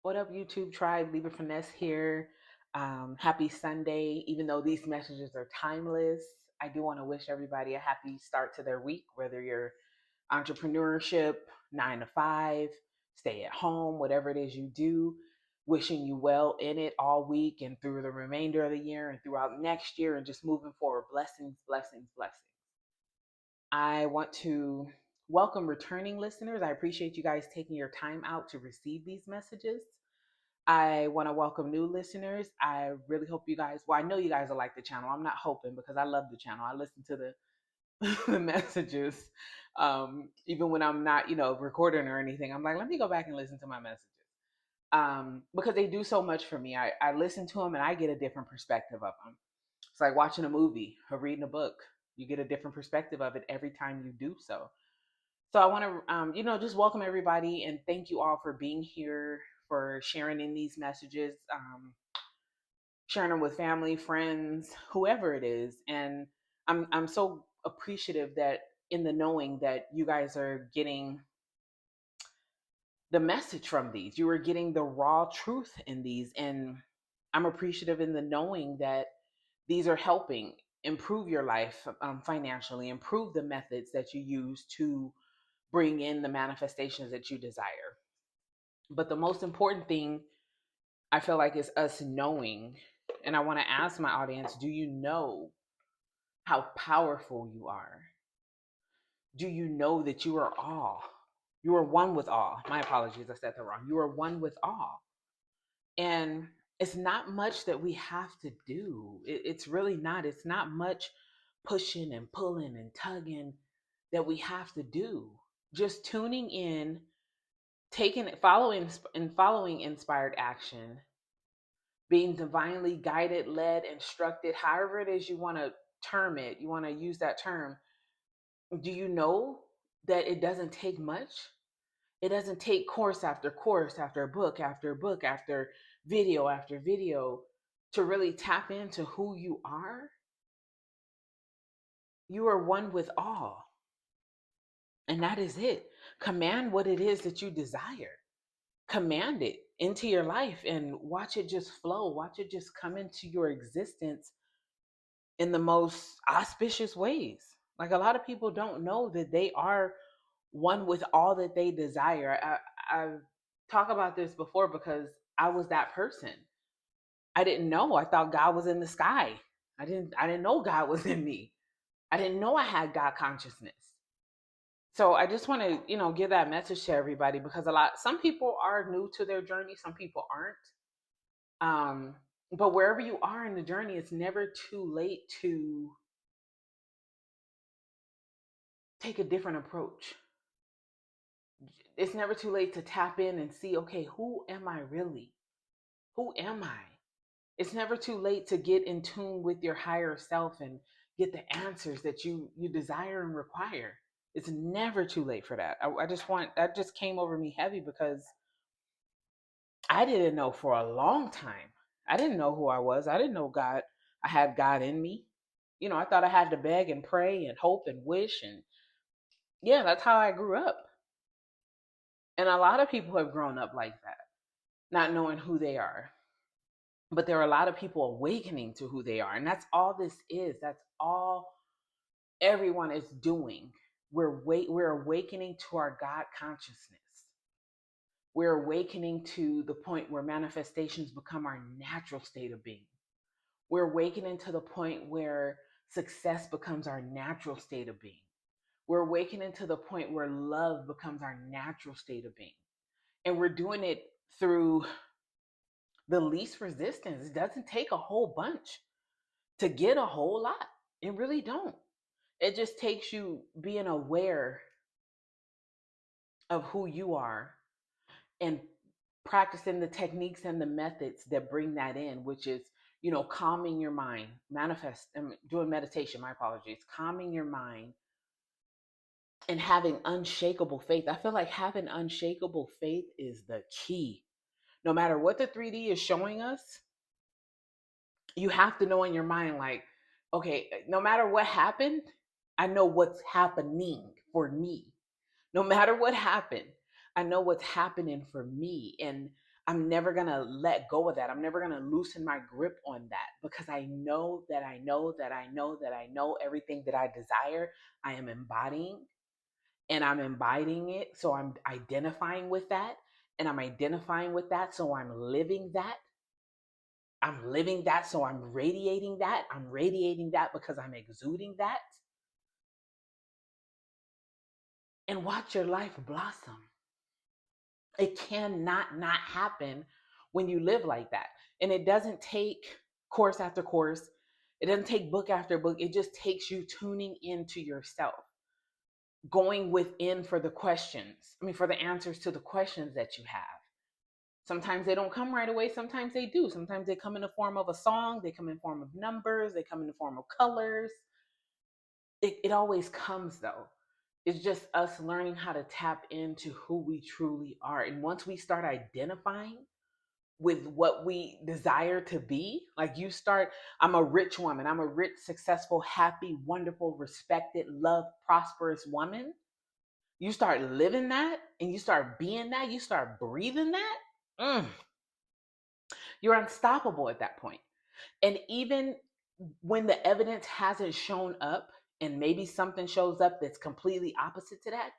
What up, YouTube tribe? Leaver Finesse here. Happy Sunday. Even though these messages are timeless, I do want to wish everybody a happy start to their week, whether you're entrepreneurship, 9 to 5, stay at home, whatever it is you do. Wishing you well in it all week and through the remainder of the year and throughout next year and just moving forward. Blessings, blessings, blessings. I want to welcome returning listeners. I appreciate you guys taking your time out to receive these messages. I want to welcome new listeners. I really hope you guys, well, I know you guys will like the channel. I'm not hoping because I love the channel. I listen to the messages. Even when I'm not, recording or anything, I'm like, let me go back and listen to my messages. Because they do so much for me. I listen to them and I get a different perspective of them. It's like watching a movie or reading a book. You get a different perspective of it every time you do so. So I want to, just welcome everybody and thank you all for being here, for sharing in these messages, sharing them with family, friends, whoever it is. And I'm so appreciative that in the knowing that you guys are getting the message from these. You are getting the raw truth in these, and I'm appreciative in the knowing that these are helping improve your life financially, improve the methods that you use to bring in the manifestations that you desire. But the most important thing I feel like is us knowing, and I want to ask my audience, do you know how powerful you are? Do you know that you are all? You are one with all. My apologies, I said that wrong. You are one with all. And it's not much that we have to do. It's really not. It's not much pushing and pulling and tugging that we have to do. Just tuning in, taking following inspired action, being divinely guided, led, instructed, however it is you want to term it, you want to use that term. Do you know that it doesn't take much? It doesn't take course after book after book after video to really tap into who you are. You are one with all. And that is it. Command what it is that you desire. Command it into your life and watch it just flow. Watch it just come into your existence in the most auspicious ways. Like a lot of people don't know that they are one with all that they desire. I've talked about this before because I was that person. I didn't know. I thought God was in the sky. I didn't know God was in me. I didn't know I had God consciousness. So I just want to, give that message to everybody because some people are new to their journey, some people aren't. But wherever you are in the journey, it's never too late to take a different approach. It's never too late to tap in and see, okay, who am I really? Who am I? It's never too late to get in tune with your higher self and get the answers that you desire and require. It's never too late for that. I just want that just came over me heavy because I didn't know for a long time. I didn't know who I was. I didn't know God. I had God in me. I thought I had to beg and pray and hope and wish. And yeah, that's how I grew up. And a lot of people have grown up like that, not knowing who they are. But there are a lot of people awakening to who they are. And that's all this is. That's all everyone is doing. We're awakening to our God consciousness. We're awakening to the point where manifestations become our natural state of being. We're awakening to the point where success becomes our natural state of being. We're awakening to the point where love becomes our natural state of being. And we're doing it through the least resistance. It doesn't take a whole bunch to get a whole lot. It really don't. It just takes you being aware of who you are and practicing the techniques and the methods that bring that in, which is, calming your mind, doing meditation, my apologies, calming your mind and having unshakable faith. I feel like having unshakable faith is the key. No matter what the 3D is showing us, you have to know in your mind, like, okay, no matter what happened, I know what's happening for me. No matter what happened, I know what's happening for me. And I'm never going to let go of that. I'm never going to loosen my grip on that, because I know that I know that I know that I know everything that I desire, I am embodying, and I'm embodying it. So I'm identifying with that, and I'm identifying with that. So I'm living that. I'm living that. So I'm radiating that. I'm radiating that because I'm exuding that. And watch your life blossom. It cannot not happen when you live like that. And it doesn't take course after course. It doesn't take book after book. It just takes you tuning into yourself, going within for the questions. I mean, for the answers to the questions that you have. Sometimes they don't come right away. Sometimes they do. Sometimes they come in the form of a song. They come in the form of numbers. They come in the form of colors. It always comes though. It's just us learning how to tap into who we truly are. And once we start identifying with what we desire to be, like you start, I'm a rich woman, I'm a rich, successful, happy, wonderful, respected, loved, prosperous woman. You start living that and you start being that, you start breathing that. Mm, you're unstoppable at that point. And even when the evidence hasn't shown up, and maybe something shows up that's completely opposite to that,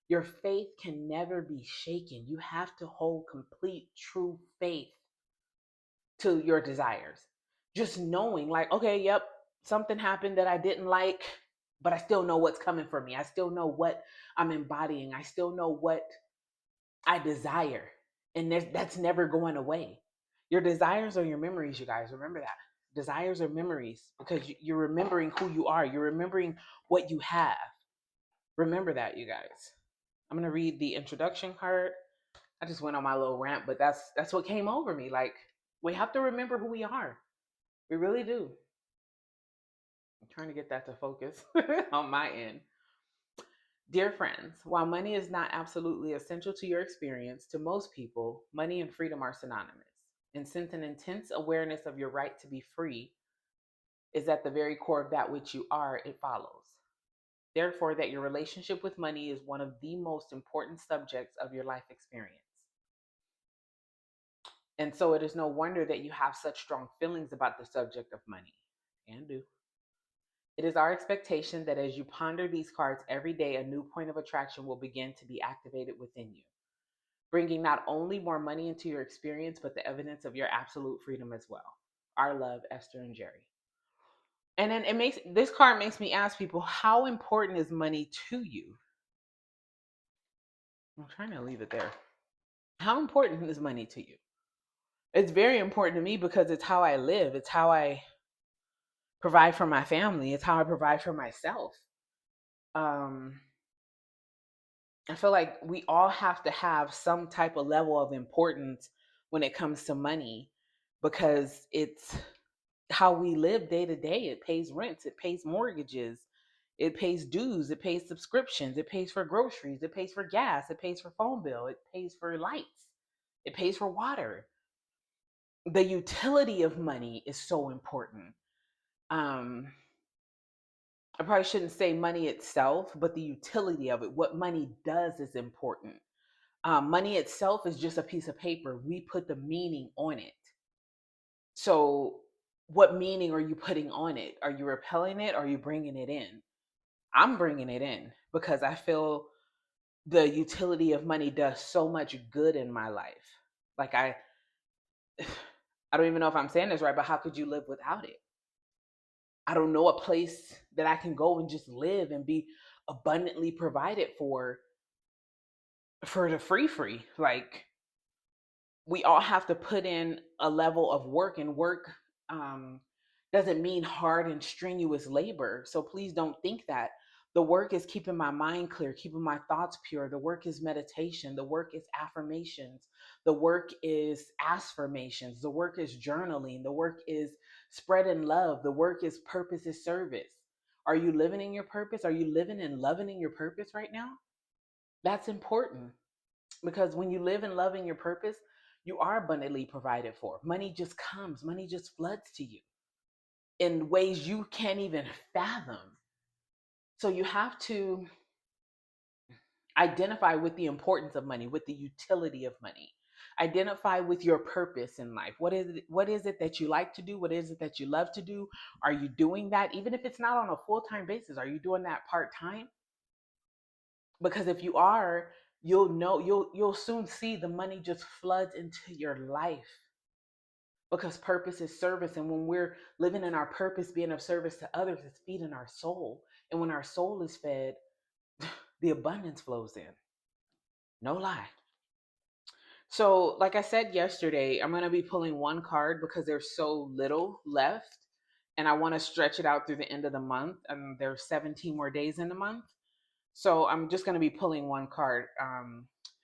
your faith can never be shaken. You have to hold complete, true faith to your desires. Just knowing, like, okay, yep, something happened that I didn't like, but I still know what's coming for me. I still know what I'm embodying. I still know what I desire. And that's never going away. Your desires are your memories, you guys. Remember that. Desires are memories, because you're remembering who you are. You're remembering what you have. Remember that, you guys. I'm going to read the introduction card. I just went on my little rant, but that's what came over me. Like, we have to remember who we are. We really do. I'm trying to get that to focus on my end. Dear friends, while money is not absolutely essential to your experience, to most people, money and freedom are synonymous. And since an intense awareness of your right to be free is at the very core of that which you are, it follows, therefore, that your relationship with money is one of the most important subjects of your life experience. And so it is no wonder that you have such strong feelings about the subject of money. And do. It is our expectation that as you ponder these cards every day, a new point of attraction will begin to be activated within you, bringing not only more money into your experience, but the evidence of your absolute freedom as well. Our love, Esther and Jerry. And then this card makes me ask people, how important is money to you? I'm trying to leave it there. How important is money to you? It's very important to me because it's how I live. It's how I provide for my family. It's how I provide for myself. Um, I feel like we all have to have some type of level of importance when it comes to money, because it's how we live day to day. It pays rents, it pays mortgages, it pays dues, it pays subscriptions, it pays for groceries, it pays for gas, it pays for phone bill, it pays for lights, it pays for water. The utility of money is so important. Um, I probably shouldn't say money itself, but the utility of it, what money does, is important. Money itself is just a piece of paper. We put the meaning on it. So, what meaning are you putting on it? Are you repelling it? Or are you bringing it in? I'm bringing it in because I feel the utility of money does so much good in my life. Like I don't even know if I'm saying this right, but how could you live without it? I don't know a place that I can go and just live and be abundantly provided for the free. Like, we all have to put in a level of work, and work um, doesn't mean hard and strenuous labor. So please don't think that. The work is keeping my mind clear, keeping my thoughts pure. The work is meditation. The work is affirmations. The work is affirmations. The work is journaling. The work is spreading love. The work is purpose is service. Are you living in your purpose? Are you living and loving in your purpose right now? That's important. Because when you live and love in your purpose, you are abundantly provided for. Money just comes, money just floods to you in ways you can't even fathom. So you have to identify with the importance of money, with the utility of money. Identify with your purpose in life. What is it that you like to do? What is it that you love to do? Are you doing that? Even if it's not on a full-time basis, are you doing that part-time? Because if you are, you'll know you'll soon see the money just floods into your life, because purpose is service. And when we're living in our purpose, being of service to others, it's feeding our soul. And when our soul is fed, the abundance flows in. No lie. So, like I said yesterday, I'm going to be pulling one card because there's so little left. And I want to stretch it out through the end of the month. And there's 17 more days in the month. So I'm just going to be pulling one card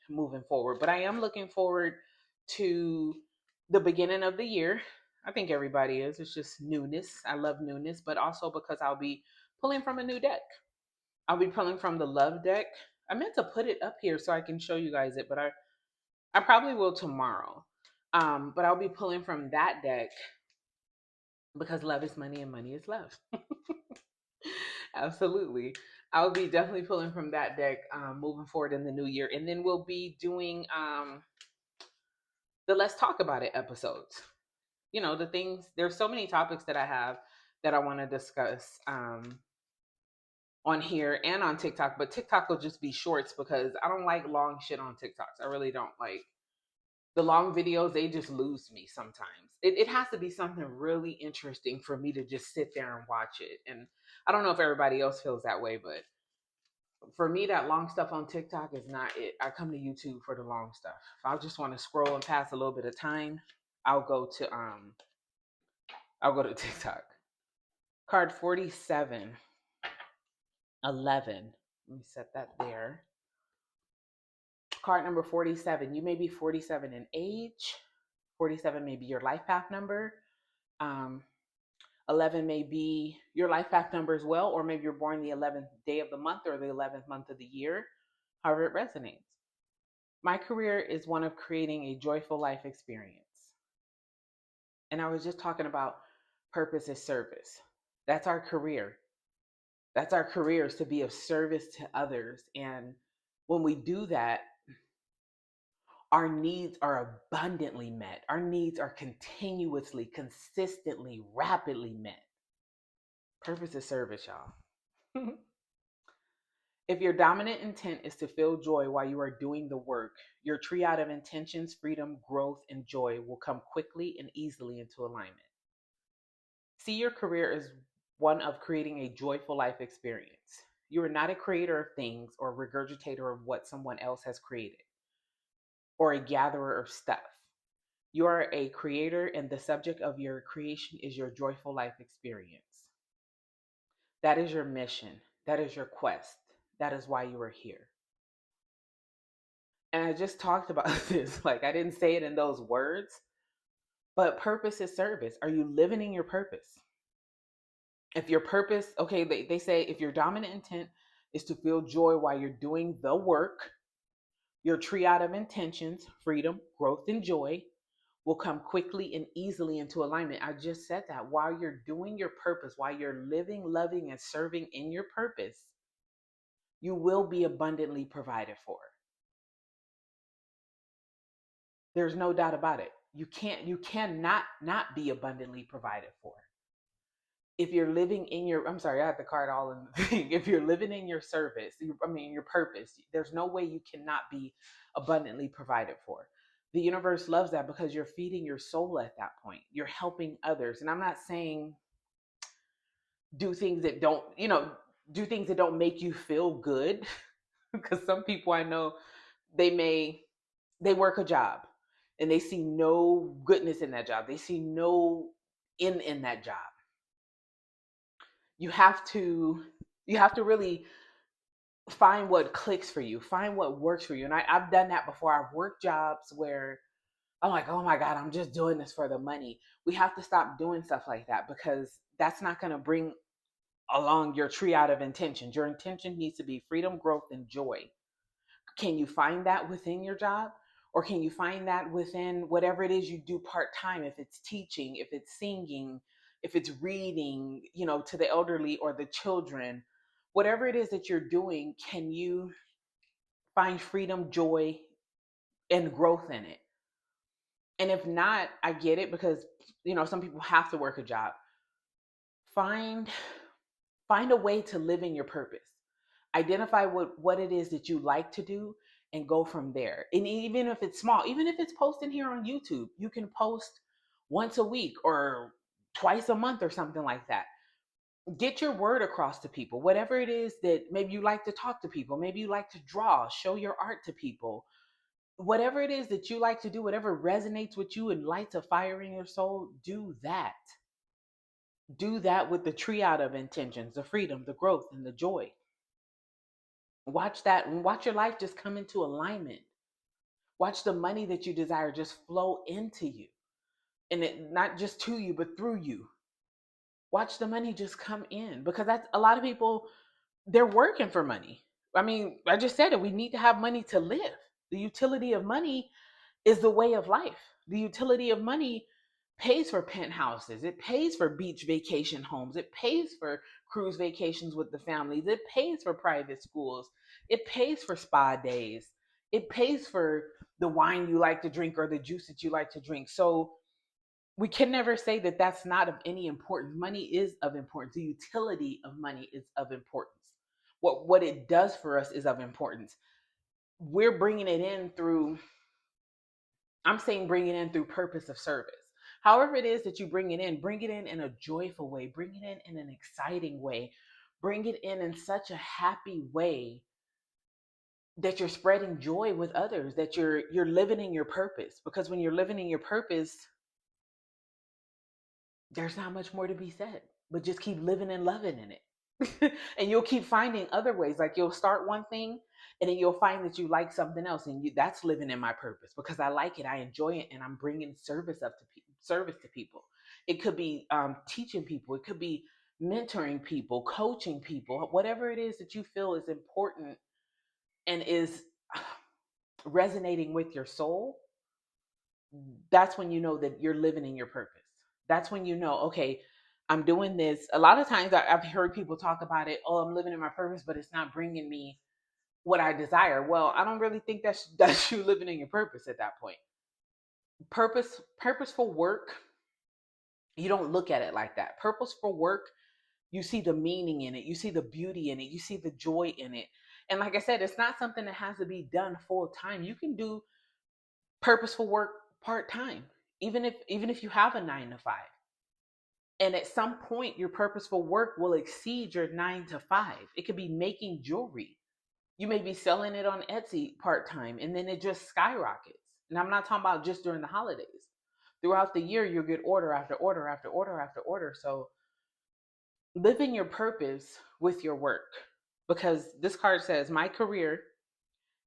moving forward. But I am looking forward to the beginning of the year. I think everybody is. It's just newness. I love newness, but also because I'll be pulling from a new deck. I'll be pulling from the love deck. I meant to put it up here so I can show you guys it, but I probably will tomorrow. But I'll be pulling from that deck because love is money and money is love. Absolutely. I'll be definitely pulling from that deck moving forward in the new year. And then we'll be doing the Let's Talk About It episodes. You know, the things, there's so many topics that I have that I want to discuss on here and on TikTok. But TikTok will just be shorts because I don't like long shit on TikToks. I really don't like the long videos. They just lose me sometimes. It has to be something really interesting for me to just sit there and watch it. And I don't know if everybody else feels that way, but for me, that long stuff on TikTok is not it. I come to YouTube for the long stuff. If I just want to scroll and pass a little bit of time, I'll go to TikTok. Card 47, 11. Let me set that there. Card number 47. You may be 47 in age. 47 may be your life path number. Um, 11 may be your life path number as well, or maybe you're born the 11th day of the month or the 11th month of the year, however it resonates. My career is one of creating a joyful life experience. And I was just talking about purpose is service. That's our career. That's our career, is to be of service to others. And when we do that, our needs are abundantly met. Our needs are continuously, consistently, rapidly met. Purpose is service, y'all. If your dominant intent is to feel joy while you are doing the work, your triad of intentions, freedom, growth, and joy will come quickly and easily into alignment. See your career as one of creating a joyful life experience. You are not a creator of things or a regurgitator of what someone else has created or a gatherer of stuff. You are a creator, and the subject of your creation is your joyful life experience. That is your mission. That is your quest. That is why you are here. And I just talked about this. Like, I didn't say it in those words, but purpose is service. Are you living in your purpose? If your purpose, okay, they say if your dominant intent is to feel joy while you're doing the work, your triad of intentions, freedom, growth, and joy, will come quickly and easily into alignment. I just said that. While you're doing your purpose, while you're living, loving, and serving in your purpose, you will be abundantly provided for. There's no doubt about it. You cannot not be abundantly provided for. If you're living in your, I'm sorry, I had the card all in the thing. If you're living in your service, your purpose, there's no way you cannot be abundantly provided for. The universe loves that because you're feeding your soul at that point. You're helping others. And I'm not saying do things that don't, do things that don't make you feel good. Because some people I know, they work a job and they see no goodness in that job. They see no in that job. You have to really find what clicks for you, find what works for you. And I've done that before. I've worked jobs where I'm like, oh my God, I'm just doing this for the money. We have to stop doing stuff like that because that's not going to bring along your triad of intentions. Your intention needs to be freedom, growth, and joy. Can you find that within your job? Or can you find that within whatever it is you do part time? If it's teaching, if it's singing, if it's reading, to the elderly or the children, whatever it is that you're doing, can you find freedom, joy, and growth in it? And if not, I get it, because some people have to work a job. Find find a way to live in your purpose. Identify what it is that you like to do, and go from there. And even if it's small, even if it's posting here on YouTube, you can post once a week or twice a month or something like that. Get your word across to people. Whatever it is that maybe you like to talk to people, maybe you like to draw, show your art to people. Whatever it is that you like to do, whatever resonates with you and lights a fire in your soul, do that. Do that with the triad of intentions: the freedom, the growth, and the joy. Watch that, and watch your life just come into alignment. Watch the money that you desire just flow into you, and it not just to you, but through you. Watch the money just come in, because that's a lot of people. They're working for money. I mean, I just said it. We need to have money to live. The utility of money is the way of life. The utility of money pays for penthouses. It pays for beach vacation homes. It pays for cruise vacations with the families. It pays for private schools. It pays for spa days. It pays for the wine you like to drink or the juice that you like to drink. So we can never say that that's not of any importance. Money is of importance. The utility of money is of importance. What it does for us is of importance. We're bringing it in through, I'm saying bring it in through purpose of service. However it is that you bring it in a joyful way, bring it in an exciting way, bring it in such a happy way that you're spreading joy with others, that you're living in your purpose. Because when you're living in your purpose, there's not much more to be said, but just keep living and loving in it. And you'll keep finding other ways. Like, you'll start one thing, and then you'll find that you like something else, and that's living in my purpose, because I like it, I enjoy it, and I'm bringing service to people. It could be teaching people, it could be mentoring people, coaching people, whatever it is that you feel is important and is resonating with your soul. That's when you know that you're living in your purpose. That's when you know, okay, I'm doing this. A lot of times I've heard people talk about it. Oh, I'm living in my purpose, but it's not bringing me what I desire. Well, I don't really think that's you living in your purpose at that point. Purposeful work, you don't look at it like that. Purposeful work, you see the meaning in it, you see the beauty in it, you see the joy in it. And like I said, it's not something that has to be done full time. You can do purposeful work part time, even if you have a 9 to 5. And at some point, your purposeful work will exceed your 9 to 5. It could be making jewelry. You may be selling it on Etsy part time, and then it just skyrockets. And I'm not talking about just during the holidays. Throughout the year, you'll get order after order after order after order. So live in your purpose with your work, because this card says, my career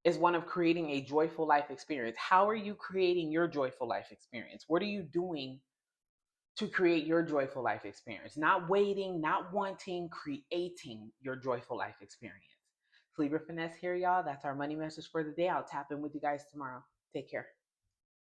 is one of creating a joyful life experience. How are you creating your joyful life experience? What are you doing to create your joyful life experience? Not waiting, not wanting, creating your joyful life experience. Libra Finesse here, y'all. That's our money message for the day. I'll tap in with you guys tomorrow. Take care.